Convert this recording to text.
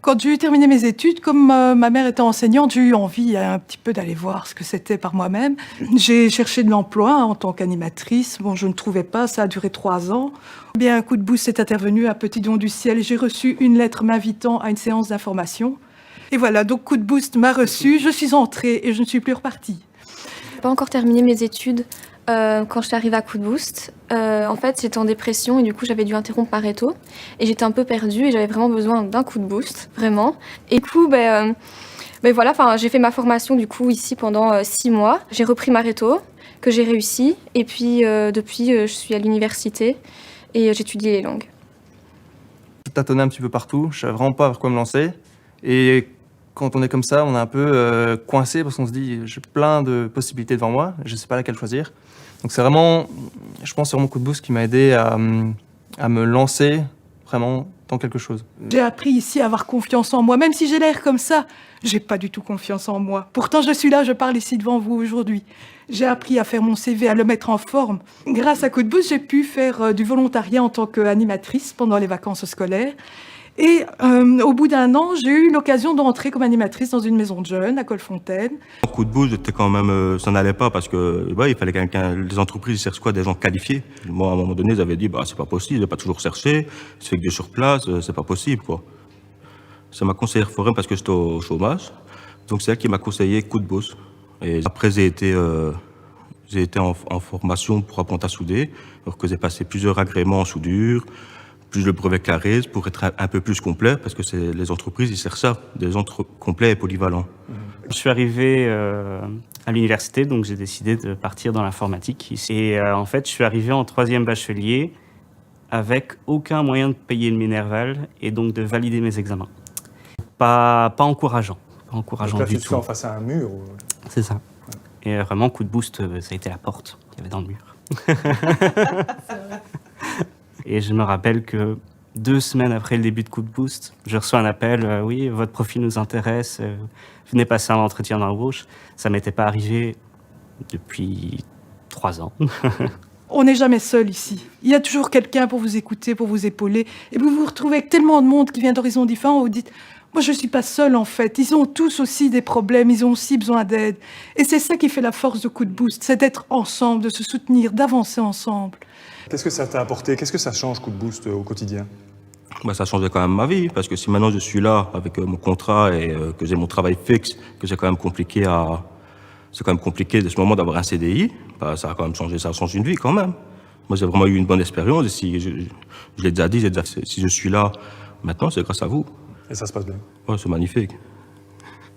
Quand j'ai terminé mes études, comme ma mère était enseignante, j'ai eu envie un petit peu d'aller voir ce que c'était par moi-même. J'ai cherché de l'emploi en tant qu'animatrice. Bon, je ne trouvais pas, ça a duré 3 ans. Bien, un coup de boost est intervenu, un petit don du ciel, et j'ai reçu une lettre m'invitant à une séance d'information. Et voilà, donc coup de boost m'a reçu, je suis entrée et je ne suis plus repartie. J'ai pas encore terminé mes études quand je suis arrivée à Coup de Boost. En fait, j'étais en dépression et du coup, j'avais dû interrompre ma réto. Et j'étais un peu perdue et j'avais vraiment besoin d'un coup de boost, vraiment. Et du coup, voilà, j'ai fait ma formation du coup ici pendant 6 mois. J'ai repris ma réto, que j'ai réussi. Et puis, depuis, je suis à l'université et j'étudie les langues. Je tâtonnais un petit peu partout, je savais vraiment pas vers quoi me lancer. Et quand on est comme ça, on est un peu coincé parce qu'on se dit j'ai plein de possibilités devant moi, je sais pas laquelle choisir. Donc c'est vraiment, je pense, c'est vraiment Coup de Boost qui m'a aidé à me lancer vraiment dans quelque chose. J'ai appris ici à avoir confiance en moi, même si j'ai l'air comme ça. J'ai pas du tout confiance en moi. Pourtant, je suis là, je parle ici devant vous aujourd'hui. J'ai appris à faire mon CV, à le mettre en forme. Grâce à Coup de Boost, j'ai pu faire du volontariat en tant qu'animatrice pendant les vacances scolaires. Et au bout d'1 an, j'ai eu l'occasion d'entrer comme animatrice dans une maison de jeunes à Colfontaine. Coup de boost, j'étais quand même, ça n'allait pas parce que il fallait quelqu'un. Les entreprises ils cherchent quoi, des gens qualifiés. Moi, à un moment donné, ils avaient dit c'est pas possible, j'ai pas toujours cherché, c'est fait que des sur place, c'est pas possible quoi. C'est ma conseillère foraine parce que j'étais au chômage, donc c'est elle qui m'a conseillé Coup de boost. Et après j'ai été en formation pour apprendre à souder, alors que j'ai passé plusieurs agréments en soudure, plus le brevet carré pour être un peu plus complet, parce que c'est les entreprises, ils cherchent ça, des gens complets et polyvalents. Je suis arrivé à l'université, donc j'ai décidé de partir dans l'informatique. Et en fait, je suis arrivé en 3e bachelier avec aucun moyen de payer le Minerval et donc de valider mes examens. Pas encourageant. Pas encourageant donc là, du tu te tout. sens face à un mur ou... C'est ça. Ouais. Et vraiment, Coup de Boost, ça a été la porte qu'il y avait dans le mur. Et je me rappelle que 2 semaines après le début de Coup de Boost, je reçois un appel, oui, votre profil nous intéresse, venez passer un entretien d'embauche. Ça m'était pas arrivé depuis 3 ans. On n'est jamais seul ici. Il y a toujours quelqu'un pour vous écouter, pour vous épauler. Et vous vous retrouvez avec tellement de monde qui vient d'horizons différents, vous dites, moi je ne suis pas seule en fait. Ils ont tous aussi des problèmes, ils ont aussi besoin d'aide. Et c'est ça qui fait la force de Coup de Boost, c'est d'être ensemble, de se soutenir, d'avancer ensemble. Qu'est-ce que ça t'a apporté? Qu'est-ce que ça change, Coup de Boost, au quotidien? Ça changeait quand même ma vie, parce que si maintenant je suis là avec mon contrat et que j'ai mon travail fixe, que c'est quand même compliqué de ce moment d'avoir un CDI, ça a quand même changé, ça change une vie quand même. Moi j'ai vraiment eu une bonne expérience, et si je l'ai déjà dit, si je suis là maintenant, c'est grâce à vous. Et ça se passe bien? Ouais, c'est magnifique.